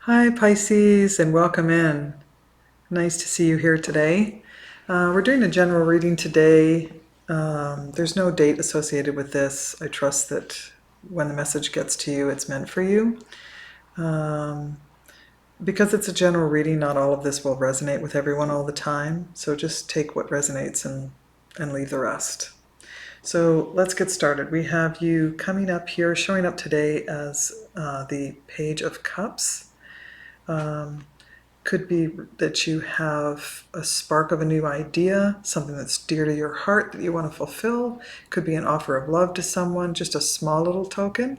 Hi Pisces, and welcome in. Nice to see you here today. We're doing a general reading today. There's no date associated with this. I trust that when the message gets to you, it's meant for you. Because it's a general reading, not all of this will resonate with everyone all the time. So just take what resonates and leave the rest. So let's get started. We have you coming up here, showing up today as the Page of Cups. Could be that you have a spark of a new idea, something that's dear to your heart that you want to fulfill. Could be an offer of love to someone, just a small little token,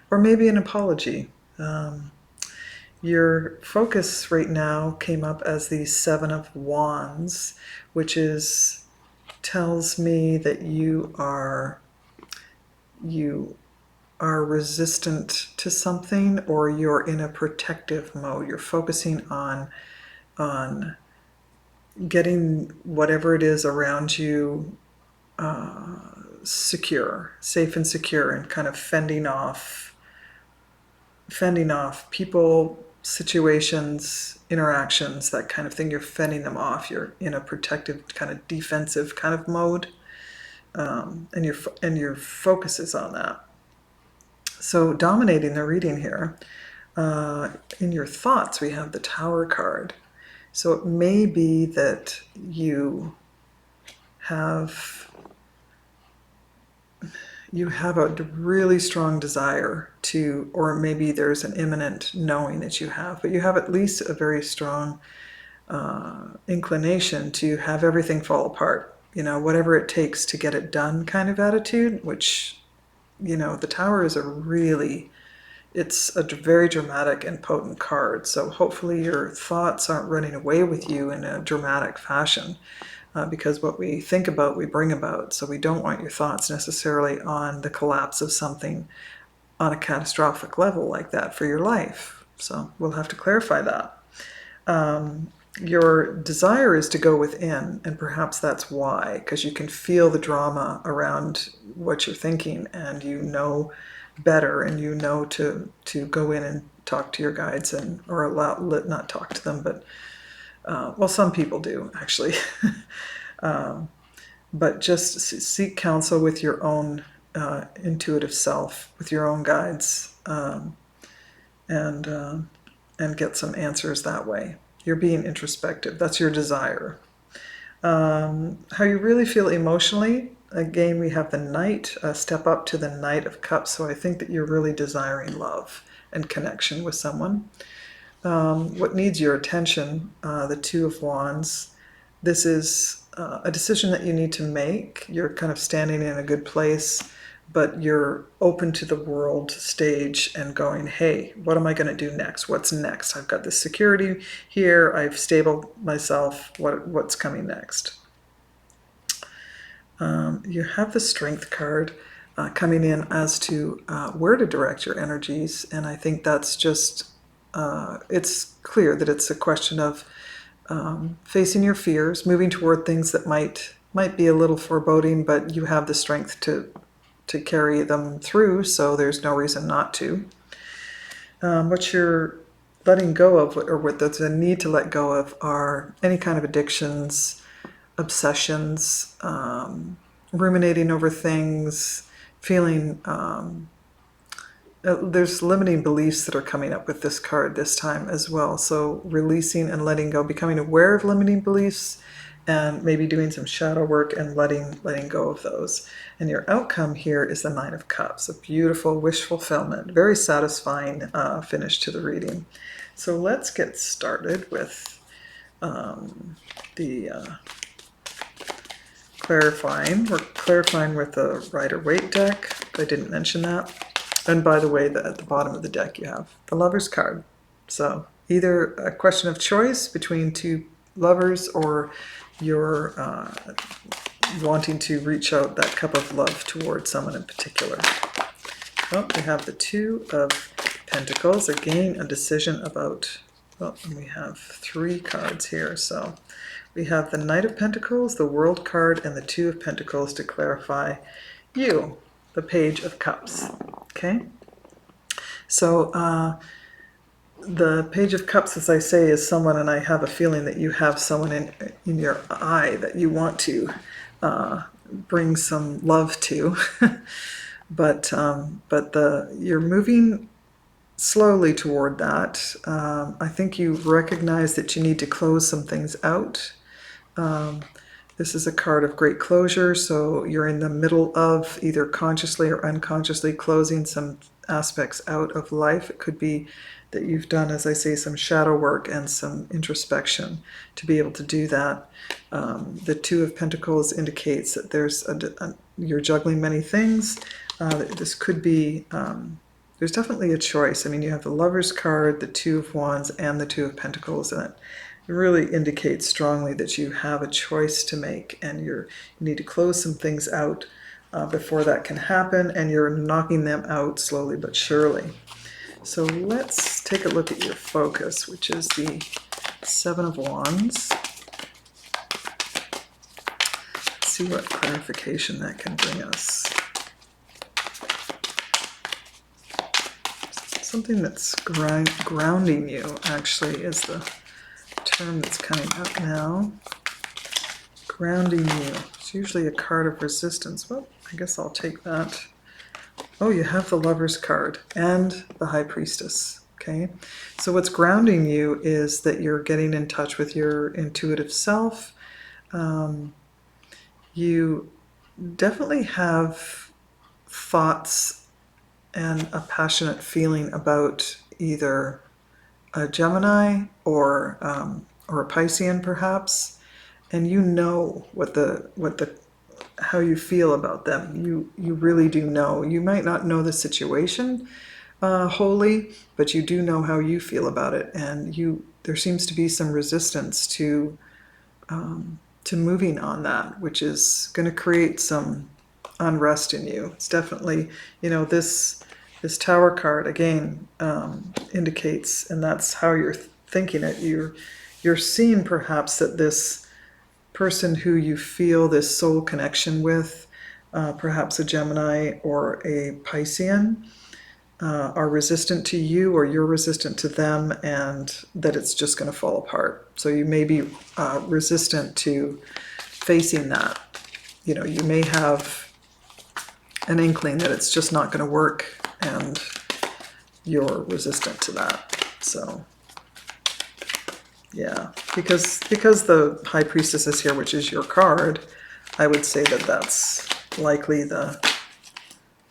or maybe an apology. Your focus right now came up as the Seven of Wands, which tells me that you are resistant to something, or you're in a protective mode. You're focusing on getting whatever it is around you secure, safe and secure, and kind of fending off people, situations, interactions, that kind of thing. You're fending them off. You're in a protective, kind of defensive kind of mode, and your focus is on that. So dominating the reading here, in your thoughts, we have the Tower card. So it may be that you have a really strong desire to, or maybe there's an imminent knowing that you have, but you have at least a very strong inclination to have everything fall apart. Whatever it takes to get it done kind of attitude, which, the Tower is it's a very dramatic and potent card. So hopefully your thoughts aren't running away with you in a dramatic fashion, because what we think about, we bring about. So we don't want your thoughts necessarily on the collapse of something on a catastrophic level like that for your life. So we'll have to clarify that. Your desire is to go within, and perhaps that's why, because you can feel the drama around what you're thinking, and you know better, and you know to go in and talk to your guides, or not talk to them, but well, some people do actually. But just seek counsel with your own intuitive self, with your own guides, and get some answers that way. You're being introspective. That's your desire. How you really feel emotionally, again, we have the Knight, step up to the Knight of Cups. So I think that you're really desiring love and connection with someone. What needs your attention, the Two of Wands. This is a decision that you need to make. You're kind of standing in a good place, but you're open to the world stage and going, hey, what am I going to do next? What's next? I've got this security here. I've stabilized myself. What's coming next? You have the Strength card coming in as to where to direct your energies, and I think that's just, it's clear that it's a question of facing your fears, moving toward things that might be a little foreboding, but you have the strength to carry them through, so there's no reason not to. What you're letting go of, or what there's a need to let go of, are any kind of addictions, obsessions, ruminating over things, feeling there's limiting beliefs that are coming up with this card this time as well. So releasing and letting go, becoming aware of limiting beliefs, and maybe doing some shadow work and letting go of those. And your outcome here is the Nine of Cups, a beautiful wish fulfillment, very satisfying finish to the reading. So let's get started with the clarifying. We're clarifying with the Rider-Waite deck. I didn't mention that. And by the way, at the bottom of the deck you have the Lover's card. So either a question of choice between two lovers, or you're wanting to reach out that cup of love towards someone in particular. Well, we have the Two of Pentacles. Again, a decision about, well, we have three cards here. So we have the Knight of Pentacles, the World card, and the Two of Pentacles to clarify you, the Page of Cups. Okay? So the Page of Cups, as I say, is someone, and I have a feeling that you have someone in your eye that you want to bring some love to. but you're moving slowly toward that. I think you recognize that you need to close some things out. This is a card of great closure, so you're in the middle of either consciously or unconsciously closing some aspects out of life. It could be that you've done, as I say, some shadow work and some introspection to be able to do that. The Two of Pentacles indicates that you're juggling many things. This could be, there's definitely a choice. I mean, you have the Lover's card, the Two of Wands, and the Two of Pentacles, and it really indicates strongly that you have a choice to make, and you need to close some things out before that can happen, and you're knocking them out slowly but surely. So let's take a look at your focus, which is the Seven of Wands. Let's see what clarification that can bring us. Something that's grounding you, actually, is the term that's coming up now. Grounding you. It's usually a card of resistance. Well, I guess I'll take that. Oh, you have the Lover's card and the High Priestess. Okay, so what's grounding you is that you're getting in touch with your intuitive self. You definitely have thoughts and a passionate feeling about either a Gemini or a Piscean, perhaps, and you know how you feel about them. You really do know. You might not know the situation wholly, but you do know how you feel about it, and there seems to be some resistance to moving on that, which is going to create some unrest in you. It's definitely, this Tower card again indicates, and that's how you're thinking it. You're seeing perhaps that this person who you feel this soul connection with, perhaps a Gemini or a Piscean, are resistant to you, or you're resistant to them, and that it's just going to fall apart. So you may be resistant to facing that. You may have an inkling that it's just not going to work, and you're resistant to that. So yeah, because the High Priestess is here, which is your card, I would say that that's likely there's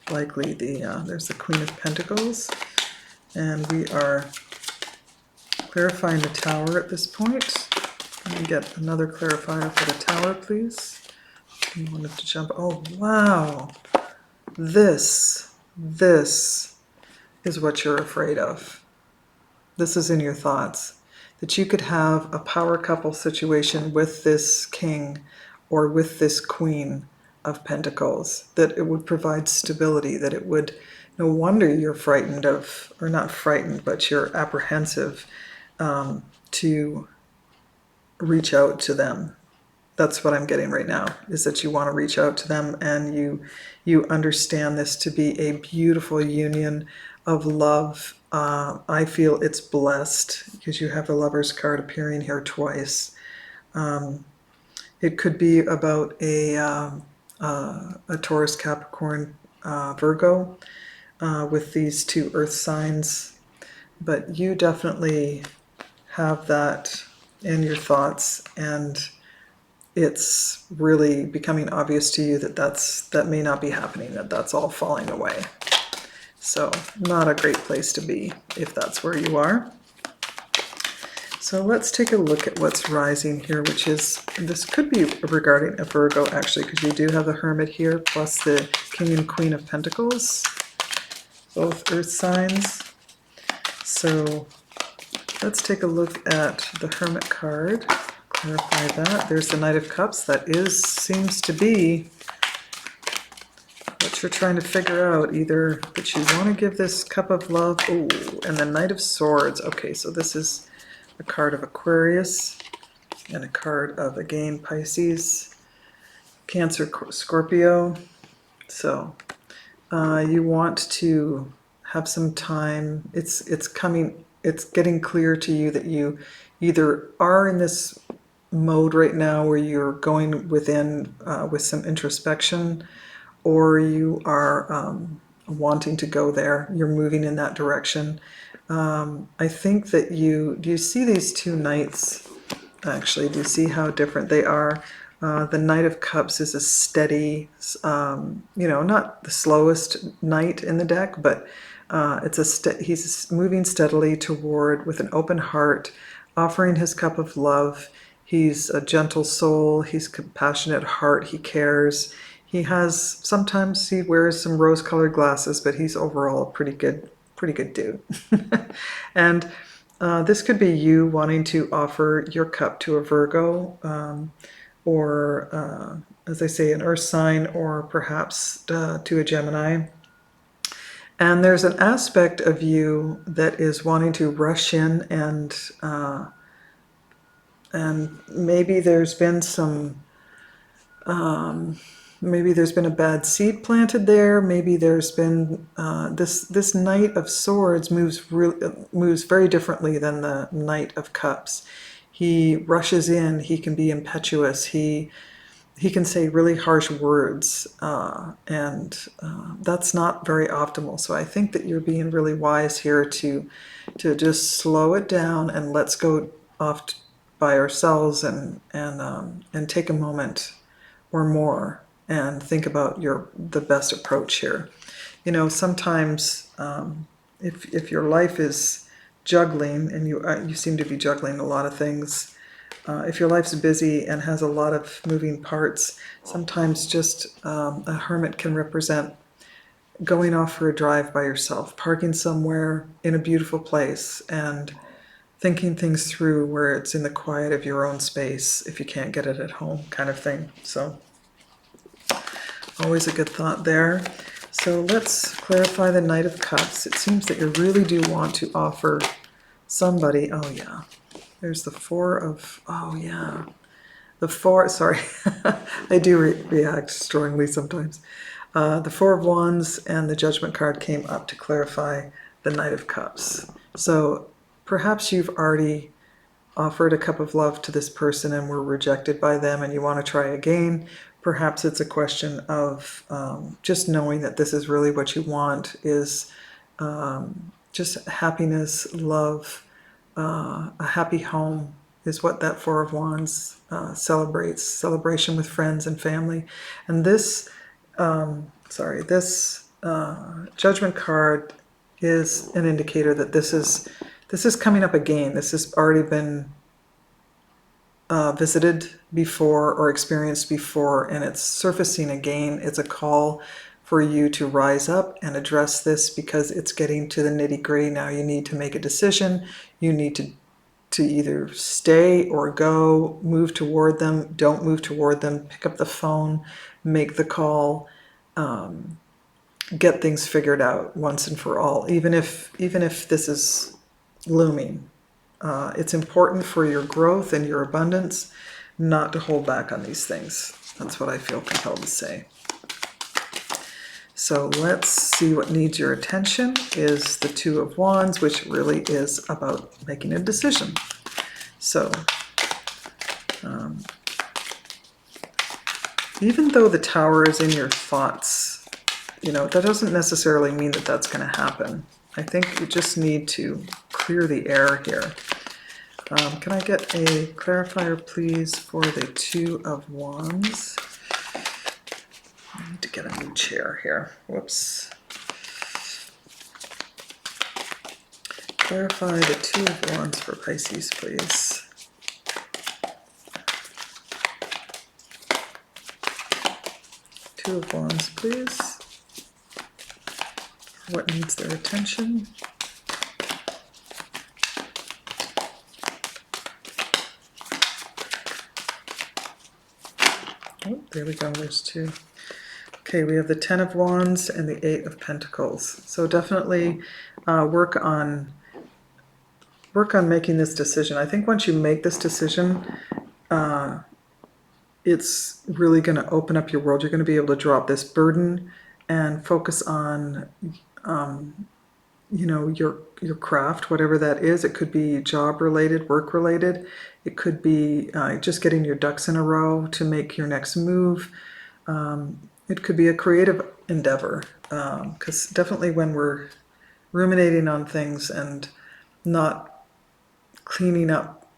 the Queen of Pentacles, and we are clarifying the Tower at this point. Let me get another clarifier for the Tower, please. You wanted to jump. Oh, wow. This is what you're afraid of. This is in your thoughts. That you could have a power couple situation with this king or with this Queen of Pentacles, that it would provide stability, that it would, no wonder you're frightened of, or not frightened, but you're apprehensive to reach out to them. That's what I'm getting right now, is that you want to reach out to them, and you understand this to be a beautiful union of love. I feel it's blessed because you have the Lover's card appearing here twice. It could be about a Taurus, Capricorn, Virgo with these two earth signs, but you definitely have that in your thoughts, and it's really becoming obvious to you that may not be happening, that's all falling away. So not a great place to be if that's where you are. So let's take a look at what's rising here, which is, this could be regarding a Virgo actually, because you do have the Hermit here, plus the King and Queen of Pentacles, both earth signs. So let's take a look at the Hermit card, clarify that. There's the Knight of Cups. That seems to be what you're trying to figure out, either that you want to give this cup of love. Oh, and the Knight of Swords. Okay, so this is a card of Aquarius and a card of, again, Pisces, Cancer, Scorpio. So you want to have some time. It's coming it's getting clear to you that you either are in this mode right now where you're going within with some introspection, or you are wanting to go there. You're moving in that direction. I think that do you see these two knights? Actually, do you see how different they are? The Knight of Cups is a steady, not the slowest knight in the deck, but he's moving steadily toward, with an open heart, offering his cup of love. He's a gentle soul. He's a compassionate heart. He cares. Sometimes he wears some rose-colored glasses, but he's overall a pretty good dude. And this could be you wanting to offer your cup to a Virgo, or, as I say, an earth sign, or perhaps to a Gemini. And there's an aspect of you that is wanting to rush in, and maybe there's been maybe there's been a bad seed planted there. Maybe there's been this Knight of Swords moves very differently than the Knight of Cups. He rushes in. He can be impetuous. He can say really harsh words, and that's not very optimal. So I think that you're being really wise here to just slow it down and let's go off by ourselves and take a moment or more and think about the best approach here. Sometimes if your life is juggling, and you seem to be juggling a lot of things. If your life's busy and has a lot of moving parts, sometimes just a hermit can represent going off for a drive by yourself, parking somewhere in a beautiful place, and thinking things through where it's in the quiet of your own space if you can't get it at home, kind of thing. So always a good thought there. So let's clarify the Knight of Cups. It seems that you really do want to offer somebody, oh yeah, there's the Four of, oh yeah, the Four, sorry, I do react strongly sometimes. The Four of Wands and the Judgment card came up to clarify the Knight of Cups. So perhaps you've already offered a cup of love to this person and were rejected by them and you want to try again. Perhaps it's a question of just knowing that this is really what you want, is just happiness, love, a happy home is what that Four of Wands celebrates. Celebration with friends and family. And this Judgment card is an indicator that this is coming up again. This has already been visited before or experienced before, and it's surfacing again. It's a call for you to rise up and address this because it's getting to the nitty-gritty now. You need to make a decision. You need to either stay or go, move toward them, don't move toward them, pick up the phone, make the call, get things figured out once and for all, even if this is looming. It's important for your growth and your abundance not to hold back on these things. That's what I feel compelled to say. So let's see what needs your attention is the Two of Wands, which really is about making a decision. So even though the Tower is in your thoughts, that doesn't necessarily mean that that's going to happen. I think you just need to clear the air here. Can I get a clarifier, please, for the Two of Wands? I need to get a new chair here. Whoops. Clarify the Two of Wands for Pisces, please. Two of Wands, please. What needs their attention? Oh, there we go, there's two. Okay, we have the Ten of Wands and the Eight of Pentacles. So definitely work on making this decision. I think once you make this decision, it's really going to open up your world. You're going to be able to drop this burden and focus on your craft, whatever that is. It could be job related, work related. It could be just getting your ducks in a row to make your next move. It could be a creative endeavor, because definitely when we're ruminating on things and not cleaning up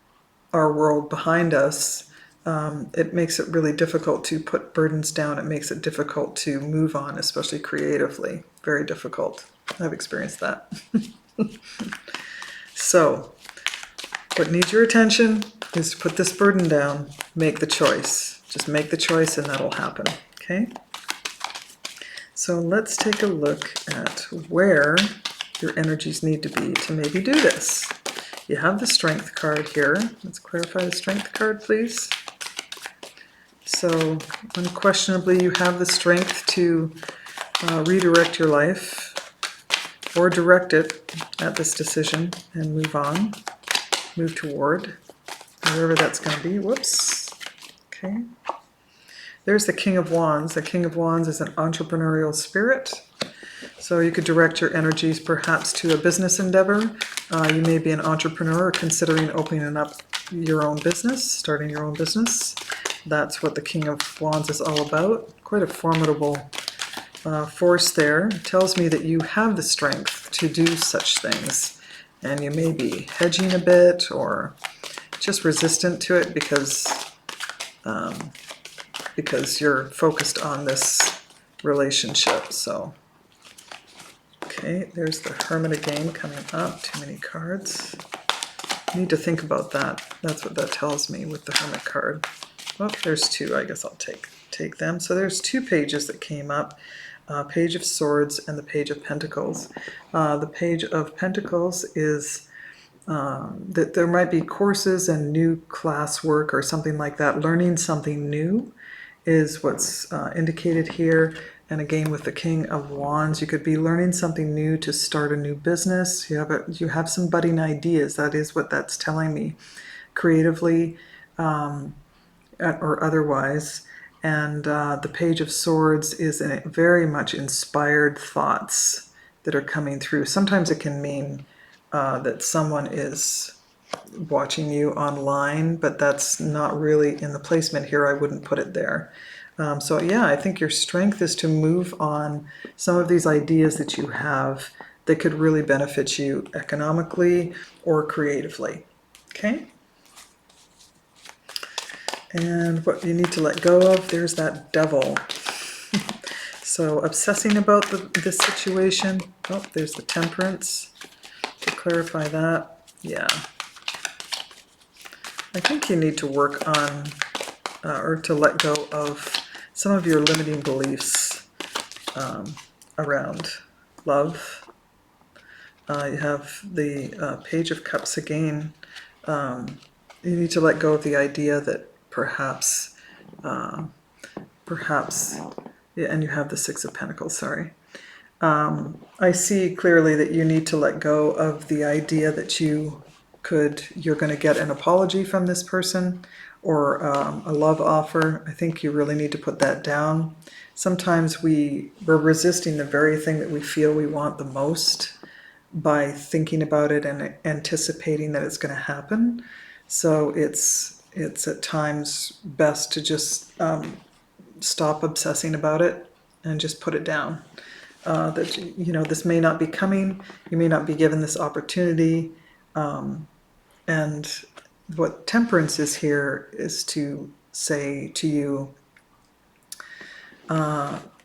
our world behind us, it makes it really difficult to put burdens down. It makes it difficult to move on, especially creatively. Very difficult. I've experienced that. So, what needs your attention is to put this burden down, make the choice. Just make the choice and that'll happen, okay? So let's take a look at where your energies need to be to maybe do this. You have the Strength card here. Let's clarify the Strength card, please. So unquestionably you have the strength to redirect your life or direct it at this decision and move on, move toward wherever that's going to be. Whoops. Okay. There's the King of Wands. The King of Wands is an entrepreneurial spirit. So you could direct your energies perhaps to a business endeavor. You may be an entrepreneur considering opening up your own business, starting your own business. That's what the King of Wands is all about. Quite a formidable force there. It tells me that you have the strength to do such things. And you may be hedging a bit or just resistant to it because you're focused on this relationship. So, okay, there's the Hermit again coming up. Too many cards. Need to think about that. That's what that tells me with the Hermit card. Well, there's two. I guess I'll take them. So there's two pages that came up. Page of Swords and the Page of Pentacles. The Page of Pentacles is that there might be courses and new classwork or something like that. Learning something new is what's indicated here. And again, with the King of Wands, you could be learning something new to start a new business. You have some budding ideas. That is what that's telling me, creatively or otherwise. And the Page of Swords is very much inspired thoughts that are coming through. Sometimes it can mean that someone is watching you online, but that's not really in the placement here. I wouldn't put it there. So yeah, I think your strength is to move on some of these ideas that you have that could really benefit you economically or creatively. Okay? And what you need to let go of, there's that Devil. So obsessing about this situation. Oh, there's the Temperance. To clarify that, yeah. I think you need to work on or to let go of some of your limiting beliefs around love. You have the Page of Cups again. You need to let go of the idea that perhaps, yeah, and you have the Six of Pentacles, sorry. I see clearly that you need to let go of the idea that you're going to get an apology from this person or a love offer. I think you really need to put that down. Sometimes we're resisting the very thing that we feel we want the most by thinking about it and anticipating that it's going to happen. So it's at times best to just stop obsessing about it and just put it down. That this may not be coming. You may not be given this opportunity. And what Temperance is here is to say to you,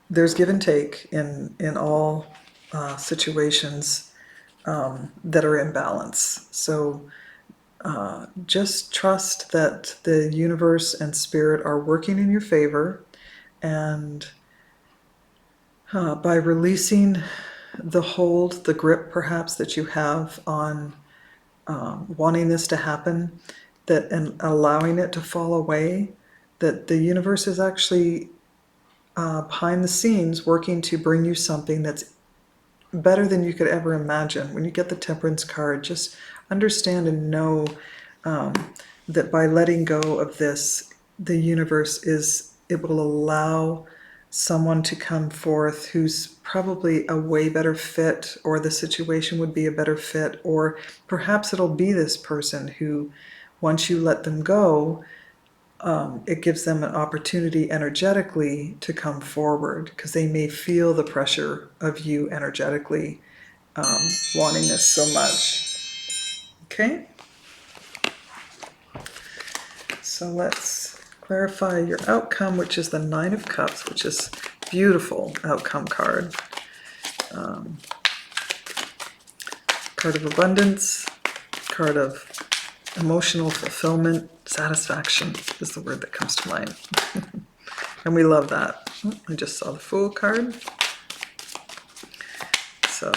there's give and take in all situations that are in balance. So just trust that the universe and spirit are working in your favor, and by releasing the hold, the grip perhaps that you have on wanting this to happen, and allowing it to fall away, that the universe is actually behind the scenes working to bring you something that's better than you could ever imagine. When you get the Temperance card, just understand and know that by letting go of this, the universe it will allow someone to come forth who's probably a way better fit, or the situation would be a better fit, or perhaps it'll be this person who, once you let them go, it gives them an opportunity energetically to come forward, because they may feel the pressure of you energetically wanting this so much. Okay? So let's clarify your outcome, which is the Nine of Cups, which is a beautiful outcome card. Card of abundance, card of emotional fulfillment, satisfaction is the word that comes to mind. And we love that. Oh, I just saw the Fool card. So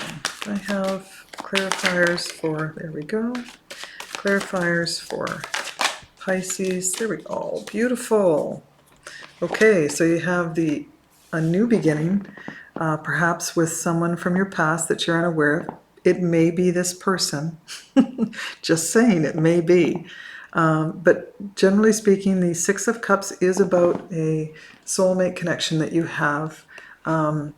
I have clarifiers for, there we go, clarifiers for Pisces. There we go. Oh, beautiful. Okay, so you have a new beginning, perhaps with someone from your past that you're unaware of. It may be this person. Just saying, it may be. But generally speaking, the Six of Cups is about a soulmate connection that you have, and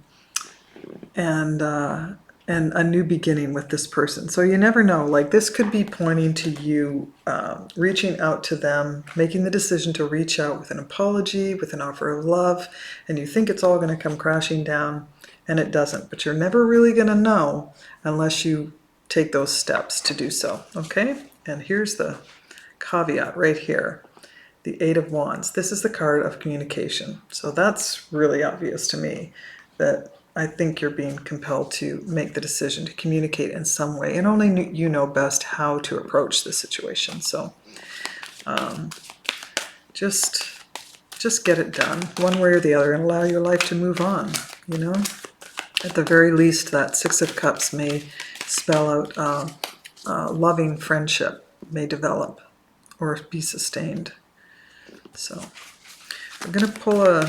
a new beginning with this person. So you never know. Like, this could be pointing to you reaching out to them, making the decision to reach out with an apology, with an offer of love, and you think it's all going to come crashing down, and it doesn't. But you're never really going to know unless you take those steps to do so. Okay? And here's the caveat right here. The Eight of Wands. This is the card of communication. So that's really obvious to me, that I think you're being compelled to make the decision to communicate in some way, and only you know best how to approach the situation. So just get it done one way or the other and allow your life to move on, you know? At the very least, that Six of Cups may spell out loving friendship may develop or be sustained. So I'm going to pull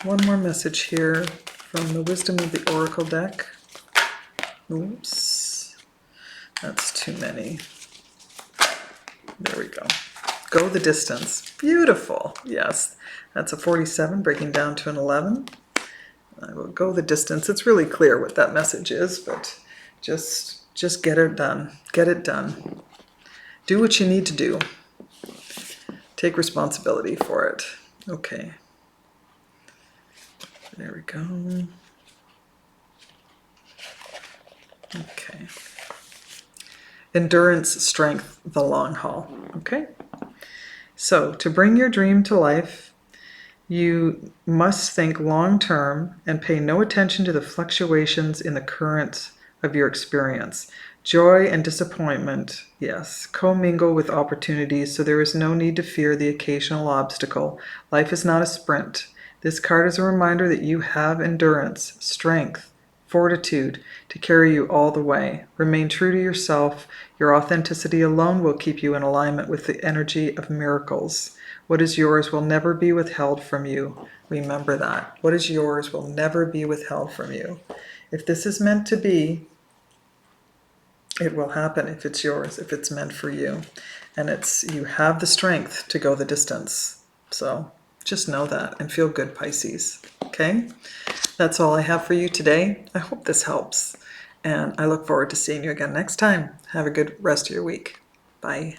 one more message here from the Wisdom of the Oracle deck. Oops, that's too many. There we go. Go the distance. Beautiful. Yes, that's a 47 breaking down to an 11. I will go the distance. It's really clear what that message is, but just get it done. Get it done. Do what you need to do. Take responsibility for it. Okay. There we go. Okay. Endurance, strength, the long haul. Okay. So to bring your dream to life, you must think long-term and pay no attention to the fluctuations in the current of your experience. Joy and disappointment, yes, commingle with opportunities, so there is no need to fear the occasional obstacle. Life is not a sprint. This card is a reminder that you have endurance, strength, fortitude to carry you all the way. Remain true to yourself. Your authenticity alone will keep you in alignment with the energy of miracles. What is yours will never be withheld from you. Remember that. What is yours will never be withheld from you. If this is meant to be, it will happen if it's yours, if it's meant for you. And you have the strength to go the distance. So just know that and feel good, Pisces. Okay? That's all I have for you today. I hope this helps. And I look forward to seeing you again next time. Have a good rest of your week. Bye.